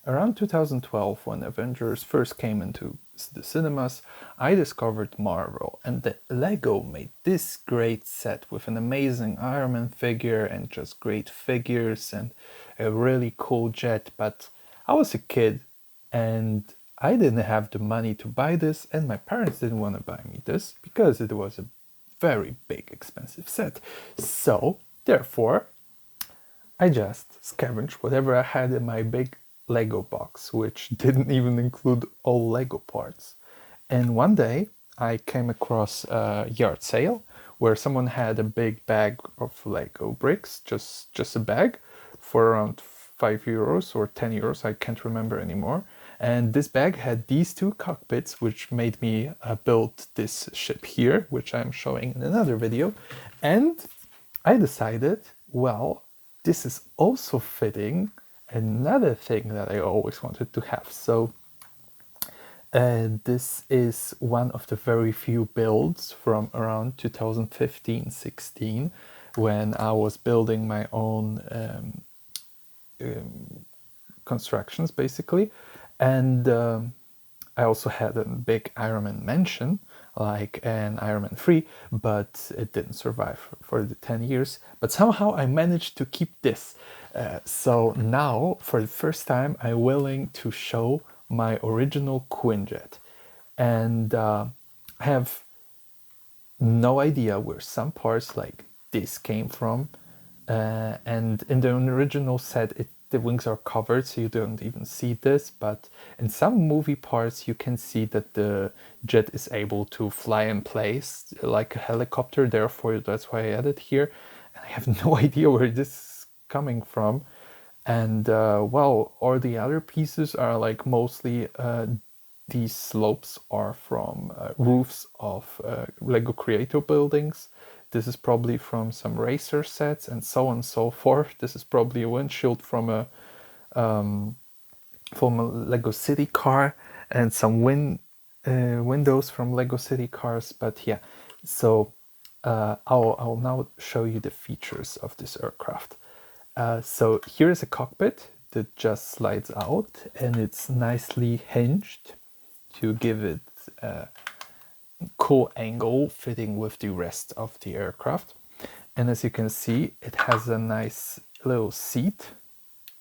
Around 2012, when Avengers first came into the cinemas, I discovered Marvel, and the Lego made this great set with an amazing Iron Man figure and just great figures and a really cool jet. But I was a kid and I didn't have the money to buy this, and my parents didn't want to buy me this because it was a very big, expensive set. So, therefore, I just scavenged whatever I had in my big Lego box, which didn't even include all Lego parts. And one day I came across a yard sale where someone had a big bag of Lego bricks, just a bag, for around €5 or €10, I can't remember anymore. And this bag had these two cockpits, which made me build this ship here, which I'm showing in another video. And I decided, well, this is also fitting another thing that I always wanted to have. So this is one of the very few builds from around 2015-16 when I was building my own constructions, basically. And I also had a big Iron Man mansion, like an Iron Man 3, but it didn't survive for the 10 years. But somehow I managed to keep this. So now, for the first time, I'm willing to show my original Quinjet. And I have no idea where some parts like this came from. And in the original set, the wings are covered, so you don't even see this. But in some movie parts, you can see that the jet is able to fly in place like a helicopter. Therefore, that's why I added here. And I have no idea where this is coming from. And well, all the other pieces are like mostly these slopes are from roofs of Lego Creator buildings. This is probably from some racer sets and so on and so forth. This is probably a windshield from a Lego City car and some windows from Lego City cars. But yeah, so I'll now show you the features of this aircraft. So here is a cockpit that just slides out and it's nicely hinged to give it a cool angle fitting with the rest of the aircraft. And as you can see, it has a nice little seat,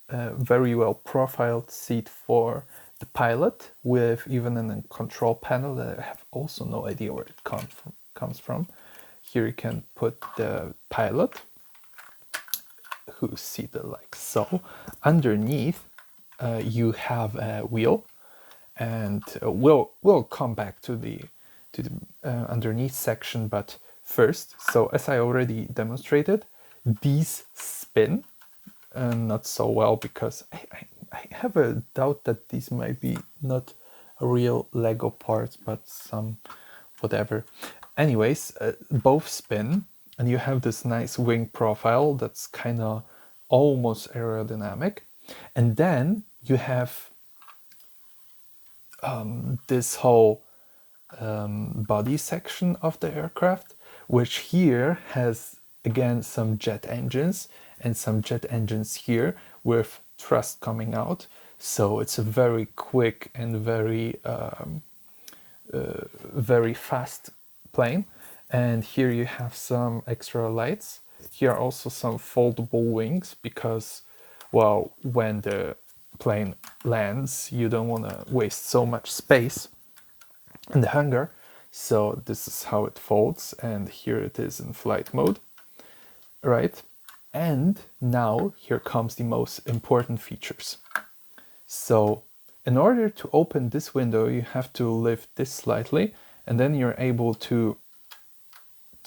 a very well profiled seat for the pilot, with even a control panel that I have also no idea where it comes from. Here you can put the pilot, who's seated like so. Underneath, you have a wheel, and we'll come back to the underneath section. But first, so as I already demonstrated, these spin not so well because I have a doubt that these might be not real Lego parts, but some whatever. Anyways, both spin, and you have this nice wing profile that's kind of almost aerodynamic. And then you have this whole body section of the aircraft, which here has again some jet engines and some jet engines here with thrust coming out. So it's a very quick and very fast plane. And here you have some extra lights. Here are also some foldable wings because, well, when the plane lands, you don't want to waste so much space in the hangar. So this is how it folds, and here it is in flight mode, right? And now here comes the most important features. So in order to open this window, you have to lift this slightly, and then you're able to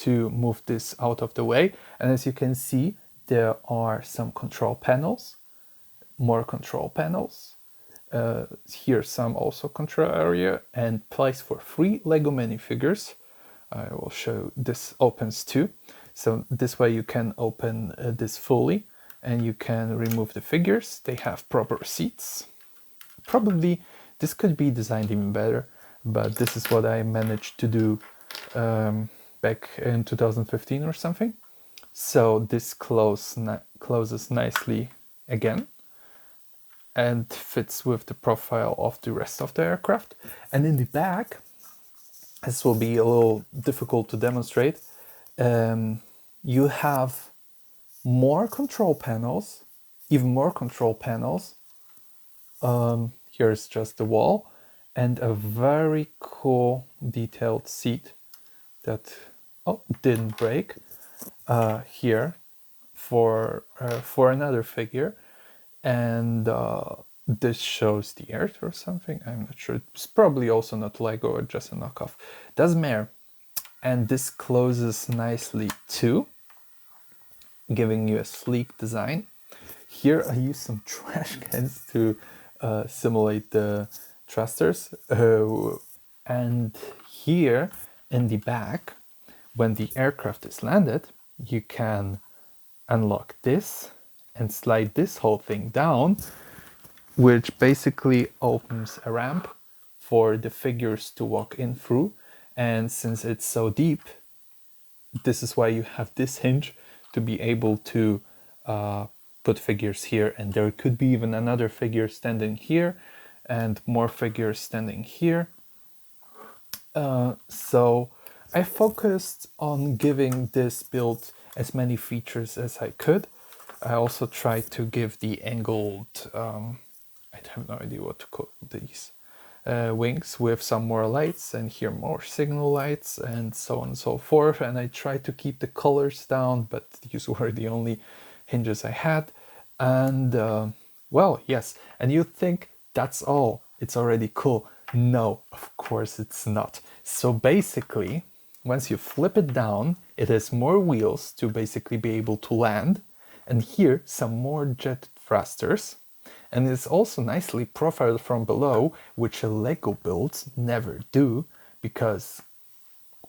move this out of the way. And as you can see, there are some control panels, more control panels. Here some also control area and place for 3 Lego minifigures. I will show this opens too. So this way you can open this fully and you can remove the figures. They have proper seats. Probably this could be designed even better, but this is what I managed to do back in 2015 or something. So this closes nicely again. and fits with the profile of the rest of the aircraft. And in the back, this will be a little difficult to demonstrate, you have more control panels, even more control panels. Here's just the wall and a very cool detailed seat that didn't break here for another figure. And this shows the Earth or something. I'm not sure. It's probably also not Lego or just a knockoff. Doesn't matter. And this closes nicely too, giving you a sleek design. Here I use some trash cans to simulate the thrusters. And here in the back, when the aircraft is landed, you can unlock this and slide this whole thing down, which basically opens a ramp for the figures to walk in through. And since it's so deep, this is why you have this hinge to be able to put figures here. And there could be even another figure standing here and more figures standing here. So I focused on giving this build as many features as I could. I also tried to give the angled, I have no idea what to call these, wings with some more lights, and here more signal lights and so on and so forth. And I tried to keep the colors down, but these were the only hinges I had. And well, yes, and you think that's all, it's already cool. No, of course it's not. So basically, once you flip it down, it has more wheels to basically be able to land. And here, some more jet thrusters. And it's also nicely profiled from below, which Lego builds never do, because,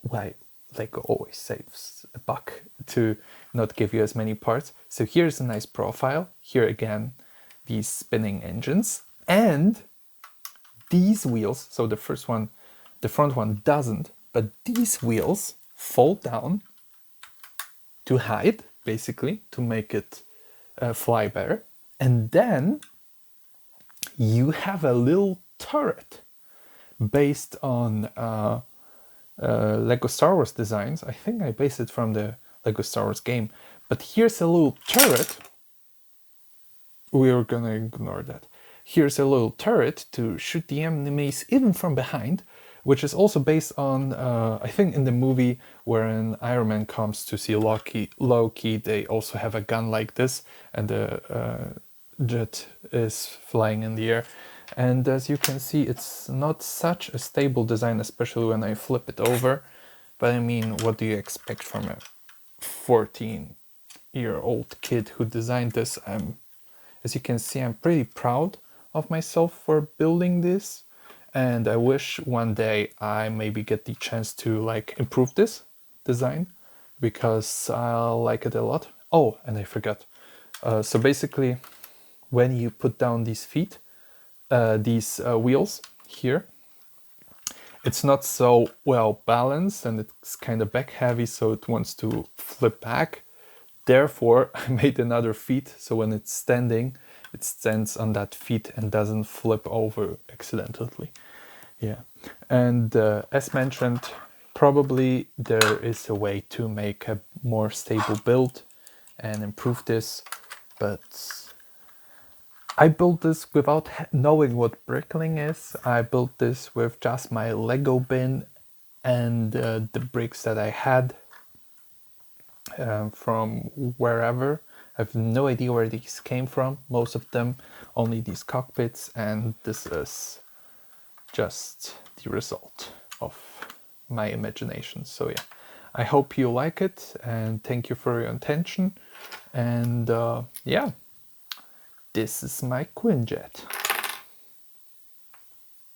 why, Lego always saves a buck to not give you as many parts. So here's a nice profile. Here again, these spinning engines. And these wheels, so the first one, the front one doesn't, but these wheels fold down to hide, basically, to make it fly better. And then you have a little turret based on Lego Star Wars designs. I think I based it from the Lego Star Wars game. But here's a little turret. We're gonna ignore that. Here's a little turret to shoot the enemies even from behind, which is also based on, I think in the movie wherein Iron Man comes to see Loki, they also have a gun like this, and the jet is flying in the air. And as you can see, it's not such a stable design, especially when I flip it over. But I mean, what do you expect from a 14-year-old kid who designed this? As you can see, I'm pretty proud of myself for building this, and I wish one day I maybe get the chance to like improve this design, because I like it a lot. Oh, and I forgot. So basically, when you put down these feet, these wheels here, it's not so well balanced and it's kind of back heavy, so it wants to flip back. Therefore, I made another feet, so when it's standing, it stands on that feet and doesn't flip over accidentally. Yeah, and as mentioned, probably there is a way to make a more stable build and improve this, but I built this without knowing what brickling is. I built this with just my Lego bin and the bricks that I had from wherever. I have no idea where these came from, most of them, only these cockpits, and this is just the result of my imagination. So yeah, I hope you like it, and thank you for your attention. And yeah, this is my Quinjet.